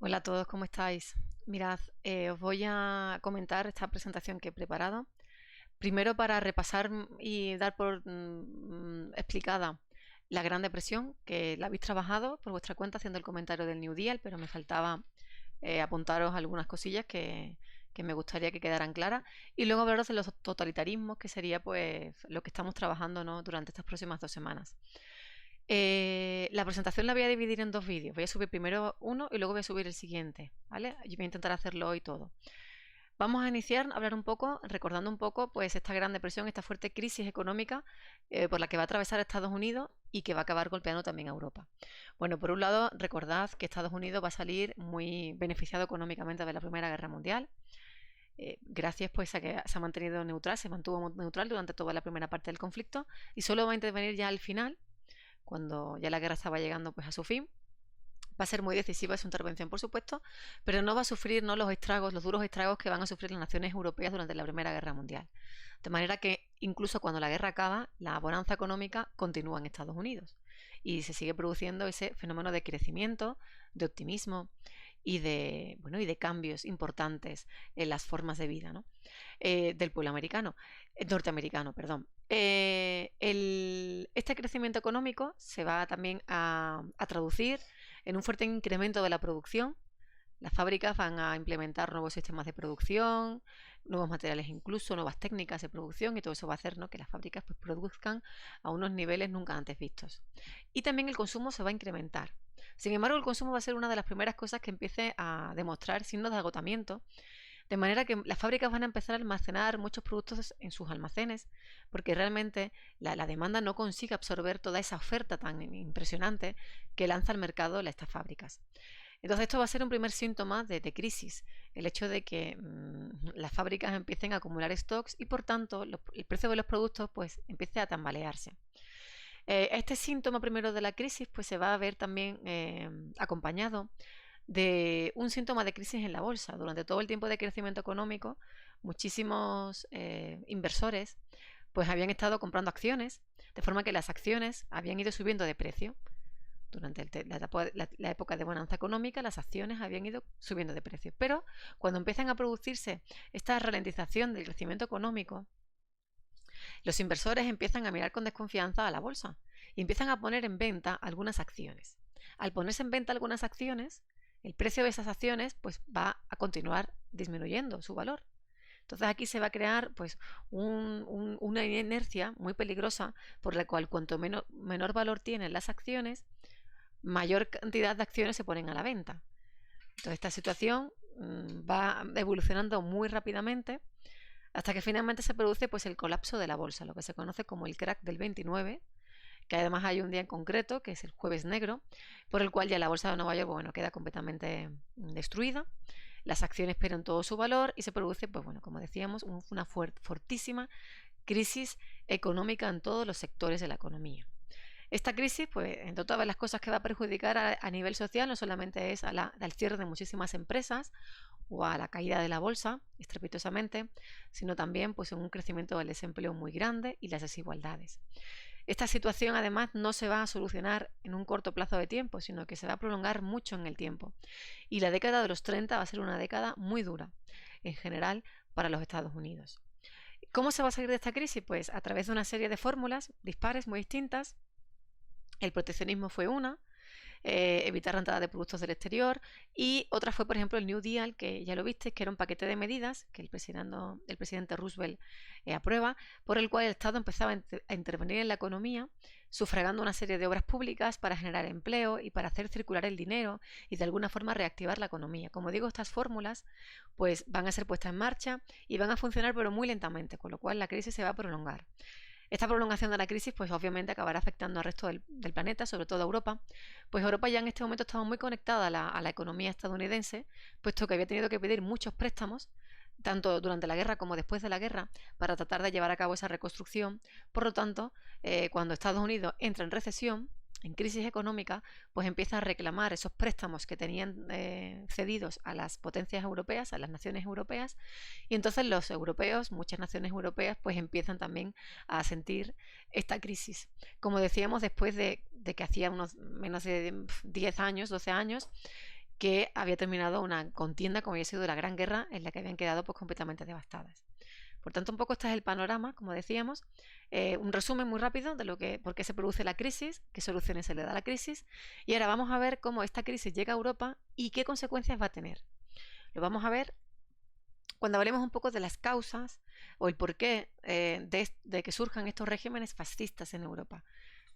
Hola a todos, ¿cómo estáis? Mirad, os voy a comentar esta presentación que he preparado. Primero para repasar y dar por explicada la Gran Depresión, que la habéis trabajado por vuestra cuenta haciendo el comentario del New Deal, pero me faltaba apuntaros algunas cosillas que me gustaría que quedaran claras. Y luego hablaros de los totalitarismos, que sería pues lo que estamos trabajando, ¿no?, durante estas próximas 2 semanas. La presentación la voy a dividir en dos vídeos. Voy a subir primero uno y luego voy a subir el siguiente, ¿vale? Yo voy a intentar hacerlo hoy todo. Vamos a iniciar a hablar un poco, recordando un poco, pues esta gran depresión, esta fuerte crisis económica por la que va a atravesar Estados Unidos y que va a acabar golpeando también a Europa. Bueno, por un lado, recordad que Estados Unidos va a salir muy beneficiado económicamente de la Primera Guerra Mundial. Gracias pues a que se ha mantenido neutral, se mantuvo neutral durante toda la primera parte del conflicto y solo va a intervenir ya al final, cuando ya la guerra estaba llegando pues a su fin. Va a ser muy decisiva su intervención, por supuesto, pero no va a sufrir, ¿no?, los estragos, los duros estragos que van a sufrir las naciones europeas durante la Primera Guerra Mundial. De manera que incluso cuando la guerra acaba, la bonanza económica continúa en Estados Unidos y se sigue produciendo ese fenómeno de crecimiento, de optimismo y de cambios importantes en las formas de vida, ¿no?, del pueblo americano, norteamericano, perdón. Este crecimiento económico se va también a traducir en un fuerte incremento de la producción. Las fábricas van a implementar nuevos sistemas de producción, nuevos materiales, incluso nuevas técnicas de producción, y todo eso va a hacer, ¿no?, que las fábricas pues produzcan a unos niveles nunca antes vistos. Y también el consumo se va a incrementar. Sin embargo, el consumo va a ser una de las primeras cosas que empiece a demostrar signos de agotamiento, de manera que las fábricas van a empezar a almacenar muchos productos en sus almacenes, porque realmente la demanda no consigue absorber toda esa oferta tan impresionante que lanza al mercado estas fábricas. Entonces esto va a ser un primer síntoma de crisis, el hecho de que las fábricas empiecen a acumular stocks y por tanto el precio de los productos pues empiece a tambalearse. Este síntoma primero de la crisis pues se va a ver también acompañado de un síntoma de crisis en la bolsa. Durante todo el tiempo de crecimiento económico, muchísimos inversores pues habían estado comprando acciones, de forma que las acciones habían ido subiendo de precio. Durante la época de bonanza económica, las acciones habían ido subiendo de precio. Pero cuando empiezan a producirse esta ralentización del crecimiento económico, los inversores empiezan a mirar con desconfianza a la bolsa y empiezan a poner en venta algunas acciones. Al ponerse en venta algunas acciones, el precio de esas acciones pues va a continuar disminuyendo su valor. Entonces aquí se va a crear pues una inercia muy peligrosa por la cual cuanto menor valor tienen las acciones, mayor cantidad de acciones se ponen a la venta. Entonces esta situación va evolucionando muy rápidamente hasta que finalmente se produce pues el colapso de la bolsa, lo que se conoce como el crack del 29, que además hay un día en concreto, que es el Jueves Negro, por el cual ya la bolsa de Nueva York, bueno, queda completamente destruida, las acciones pierden todo su valor y se produce, pues bueno, como decíamos, una fortísima crisis económica en todos los sectores de la economía. Esta crisis, pues, entre todas las cosas que va a perjudicar a nivel social, no solamente es al cierre de muchísimas empresas o a la caída de la bolsa, estrepitosamente, sino también pues, un crecimiento del desempleo muy grande y las desigualdades. Esta situación además no se va a solucionar en un corto plazo de tiempo, sino que se va a prolongar mucho en el tiempo. Y la década de los 30 va a ser una década muy dura, en general, para los Estados Unidos. ¿Cómo se va a salir de esta crisis? Pues a través de una serie de fórmulas dispares muy distintas. El proteccionismo fue una, evitar la entrada de productos del exterior, y otra fue, por ejemplo, el New Deal, que ya lo viste, que era un paquete de medidas que el presidente Roosevelt aprueba, por el cual el Estado empezaba a intervenir en la economía, sufragando una serie de obras públicas para generar empleo y para hacer circular el dinero y de alguna forma reactivar la economía. Como digo, estas fórmulas pues van a ser puestas en marcha y van a funcionar pero muy lentamente, con lo cual la crisis se va a prolongar. Esta prolongación de la crisis, pues obviamente acabará afectando al resto del planeta, sobre todo a Europa, pues Europa ya en este momento estaba muy conectada a la economía estadounidense, puesto que había tenido que pedir muchos préstamos, tanto durante la guerra como después de la guerra, para tratar de llevar a cabo esa reconstrucción. Por lo tanto, cuando Estados Unidos entra en recesión, en crisis económica, pues empieza a reclamar esos préstamos que tenían cedidos a las potencias europeas, a las naciones europeas, y entonces los europeos, muchas naciones europeas, pues empiezan también a sentir esta crisis. Como decíamos, después de que hacía unos menos de 10 años, 12 años, que había terminado una contienda como había sido la Gran Guerra, en la que habían quedado pues completamente devastadas. Por tanto, un poco este es el panorama, como decíamos, un resumen muy rápido de por qué se produce la crisis, qué soluciones se le da a la crisis, y ahora vamos a ver cómo esta crisis llega a Europa y qué consecuencias va a tener. Lo vamos a ver cuando hablemos un poco de las causas o el porqué de que surjan estos regímenes fascistas en Europa,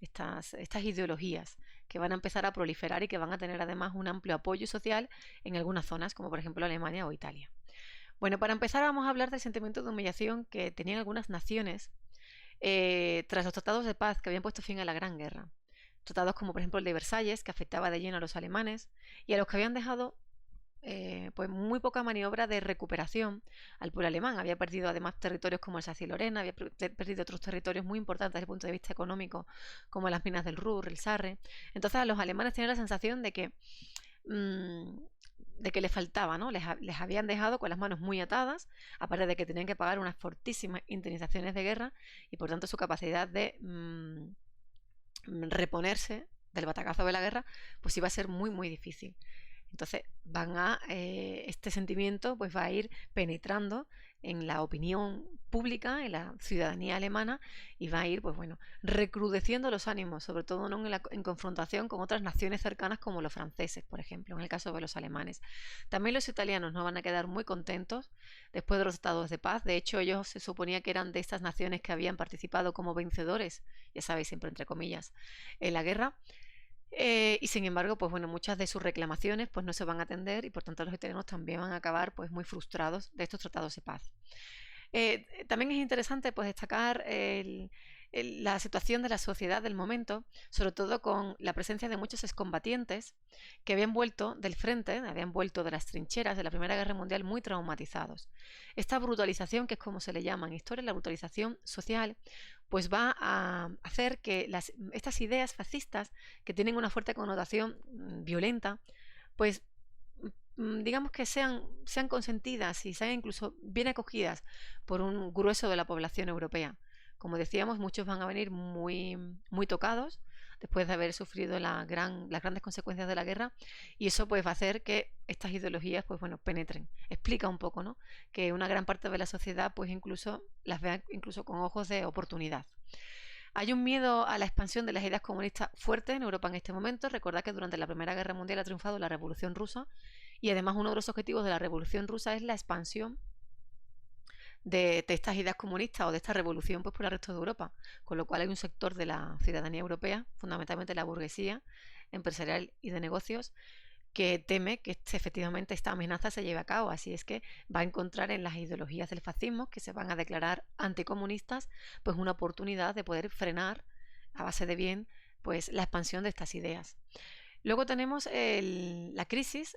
estas ideologías que van a empezar a proliferar y que van a tener además un amplio apoyo social en algunas zonas, como por ejemplo Alemania o Italia. Bueno, para empezar vamos a hablar del sentimiento de humillación que tenían algunas naciones tras los tratados de paz que habían puesto fin a la Gran Guerra. Tratados como por ejemplo el de Versalles, que afectaba de lleno a los alemanes y a los que habían dejado pues muy poca maniobra de recuperación al pueblo alemán. Había perdido además territorios como Alsacia y Lorena, había perdido otros territorios muy importantes desde el punto de vista económico, como las minas del Ruhr, el Sarre. Entonces a los alemanes tenían la sensación de que les faltaba, ¿no? Les habían dejado con las manos muy atadas, aparte de que tenían que pagar unas fortísimas indemnizaciones de guerra y por tanto su capacidad de reponerse del batacazo de la guerra pues iba a ser muy muy difícil. Entonces este sentimiento pues va a ir penetrando en la opinión pública, en la ciudadanía alemana y va a ir pues bueno, recrudeciendo los ánimos, sobre todo ¿no? en confrontación con otras naciones cercanas como los franceses, por ejemplo, en el caso de los alemanes. También los italianos no van a quedar muy contentos después de los tratados de paz. De hecho, ellos se suponía que eran de estas naciones que habían participado como vencedores, ya sabéis, siempre entre comillas, en la guerra. Y sin embargo, pues bueno, muchas de sus reclamaciones pues no se van a atender y por tanto los italianos también van a acabar pues muy frustrados de estos tratados de paz. También es interesante pues destacar la situación de la sociedad del momento, sobre todo con la presencia de muchos excombatientes que habían vuelto del frente, habían vuelto de las trincheras de la Primera Guerra Mundial muy traumatizados. Esta brutalización, que es como se le llama en historia, la brutalización social, pues va a hacer que estas ideas fascistas, que tienen una fuerte connotación violenta, pues digamos que sean consentidas y sean incluso bien acogidas por un grueso de la población europea. Como decíamos, muchos van a venir muy, muy tocados después de haber sufrido las grandes consecuencias de la guerra y eso pues va a hacer que estas ideologías pues bueno penetren. Explica un poco, ¿no? Que una gran parte de la sociedad pues incluso las vea incluso con ojos de oportunidad. Hay un miedo a la expansión de las ideas comunistas fuerte en Europa en este momento. Recordad que durante la Primera Guerra Mundial ha triunfado la Revolución Rusa y además uno de los objetivos de la Revolución Rusa es la expansión de estas ideas comunistas o de esta revolución pues por el resto de Europa, con lo cual hay un sector de la ciudadanía europea, fundamentalmente la burguesía empresarial y de negocios, que teme que efectivamente esta amenaza se lleve a cabo. Así es que va a encontrar en las ideologías del fascismo, que se van a declarar anticomunistas, pues una oportunidad de poder frenar a base de bien pues la expansión de estas ideas. Luego tenemos la crisis,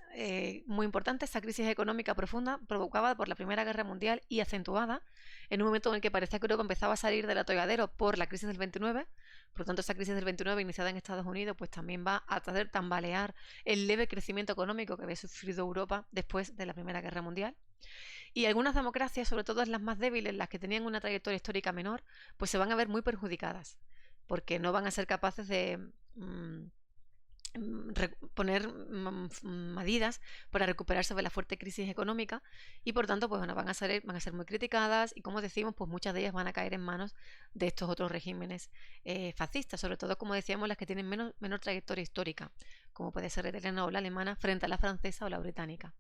muy importante, esta crisis económica profunda provocada por la Primera Guerra Mundial y acentuada en un momento en el que parecía que Europa empezaba a salir del atolladero por la crisis del 29. Por lo tanto, esa crisis del 29 iniciada en Estados Unidos pues también va a hacer tambalear el leve crecimiento económico que había sufrido Europa después de la Primera Guerra Mundial. Y algunas democracias, sobre todo las más débiles, las que tenían una trayectoria histórica menor, pues se van a ver muy perjudicadas porque no van a ser capaces de poner medidas para recuperarse de la fuerte crisis económica y por tanto pues bueno, van a ser muy criticadas y como decimos pues muchas de ellas van a caer en manos de estos otros regímenes fascistas, sobre todo como decíamos las que tienen menor trayectoria histórica, como puede ser la italiana o la alemana frente a la francesa o la británica.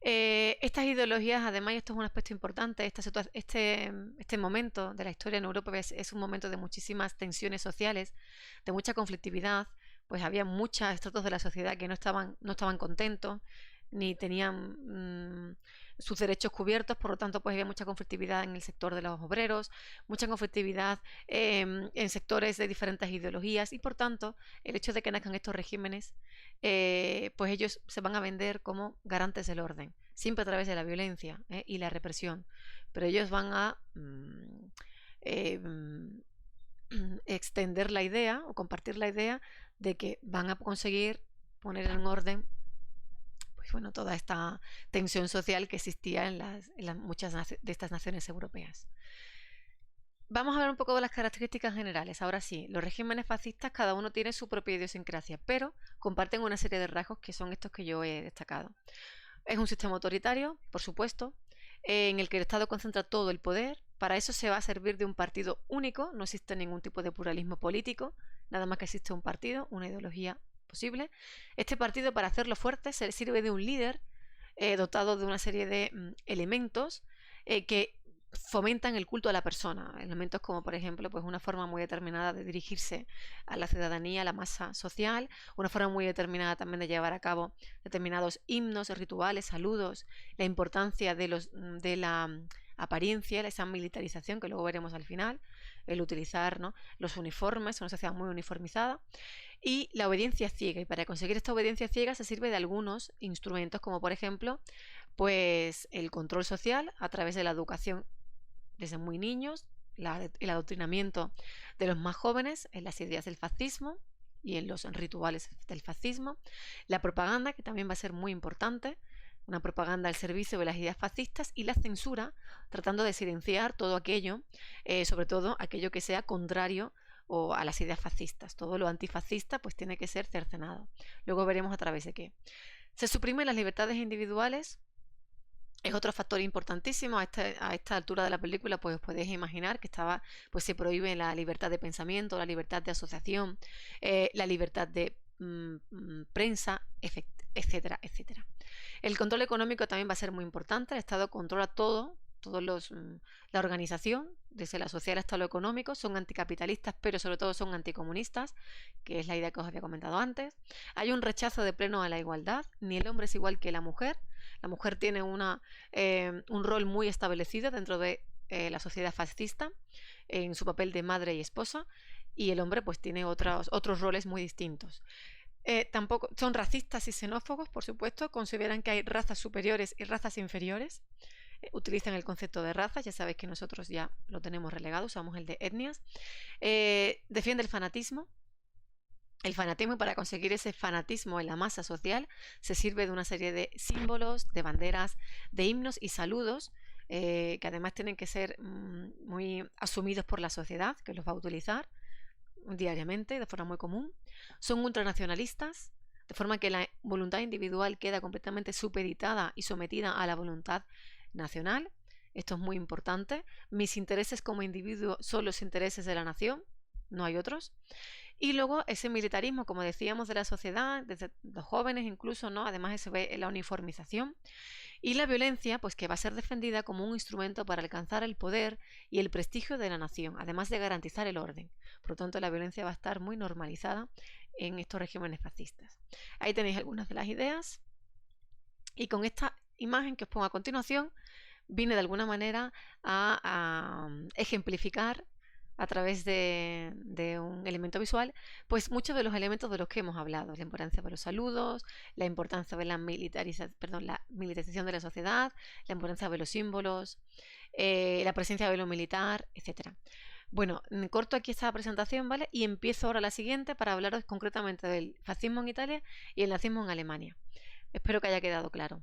Estas ideologías, además, y esto es un aspecto importante, este momento de la historia en Europa es un momento de muchísimas tensiones sociales, de mucha conflictividad, pues había muchos estratos de la sociedad que no estaban contentos ni tenían sus derechos cubiertos, por lo tanto pues había mucha conflictividad en el sector de los obreros, mucha conflictividad en sectores de diferentes ideologías y por tanto el hecho de que nazcan estos regímenes pues ellos se van a vender como garantes del orden, siempre a través de la violencia y la represión, pero ellos van a extender la idea o compartir la idea de que van a conseguir poner en orden pues bueno, toda esta tensión social que existía en muchas de estas naciones europeas. Vamos a ver un poco de las características generales. Ahora sí, los regímenes fascistas cada uno tiene su propia idiosincrasia, pero comparten una serie de rasgos que son estos que yo he destacado. Es un sistema autoritario, por supuesto, en el que el Estado concentra todo el poder. Para eso se va a servir de un partido único, no existe ningún tipo de pluralismo político, nada más que existe un partido, una ideología posible. Este partido, para hacerlo fuerte, se sirve de un líder dotado de una serie de elementos que fomentan el culto a la persona. Elementos como, por ejemplo, pues una forma muy determinada de dirigirse a la ciudadanía, a la masa social, una forma muy determinada también de llevar a cabo determinados himnos, rituales, saludos, la importancia de la apariencia, esa militarización que luego veremos al final, el utilizar, ¿no?, los uniformes, una sociedad muy uniformizada, y la obediencia ciega. Y para conseguir esta obediencia ciega se sirve de algunos instrumentos, como por ejemplo, pues el control social a través de la educación desde muy niños, el adoctrinamiento de los más jóvenes en las ideas del fascismo y en los rituales del fascismo, la propaganda, que también va a ser muy importante, una propaganda al servicio de las ideas fascistas, y la censura, tratando de silenciar todo aquello, sobre todo aquello que sea contrario o a las ideas fascistas. Todo lo antifascista pues tiene que ser cercenado. Luego veremos a través de qué. Se suprimen las libertades individuales. Es otro factor importantísimo. A esta altura de la película, pues os podéis imaginar que pues se prohíbe la libertad de pensamiento, la libertad de asociación, la libertad de prensa, etcétera, etcétera. El control económico también va a ser muy importante. El Estado controla la organización, desde la social hasta lo económico. Son anticapitalistas, pero sobre todo son anticomunistas, que es la idea que os había comentado antes. Hay un rechazo de pleno a la igualdad. Ni el hombre es igual que la mujer. La mujer tiene un rol muy establecido dentro de la sociedad fascista, en su papel de madre y esposa, y el hombre pues tiene otros roles muy distintos. Tampoco son racistas y xenófobos, por supuesto. Consideran que hay razas superiores y razas inferiores. Utilizan el concepto de razas. Ya sabéis que nosotros ya lo tenemos relegado, usamos el de etnias. Defiende el fanatismo. El fanatismo, y para conseguir ese fanatismo en la masa social, se sirve de una serie de símbolos, de banderas, de himnos y saludos, que además tienen que ser muy asumidos por la sociedad, que los va a utilizar diariamente, de forma muy común. Son ultranacionalistas, de forma que la voluntad individual queda completamente supeditada y sometida a la voluntad nacional. Esto es muy importante. Mis intereses como individuo son los intereses de la nación, no hay otros. Y luego ese militarismo, como decíamos, de la sociedad, desde los jóvenes incluso, ¿no? Además se ve la uniformización. Y la violencia, pues que va a ser defendida como un instrumento para alcanzar el poder y el prestigio de la nación, además de garantizar el orden. Por lo tanto, la violencia va a estar muy normalizada en estos regímenes fascistas. Ahí tenéis algunas de las ideas. Y con esta imagen que os pongo a continuación, vine de alguna manera a ejemplificar a través de un elemento visual, pues muchos de los elementos de los que hemos hablado: la importancia de los saludos, la importancia de la militarización de la sociedad, la importancia de los símbolos, la presencia de lo militar, etcétera. Bueno, corto aquí esta presentación, ¿vale? Y empiezo ahora la siguiente para hablaros concretamente del fascismo en Italia y el nazismo en Alemania. Espero que haya quedado claro.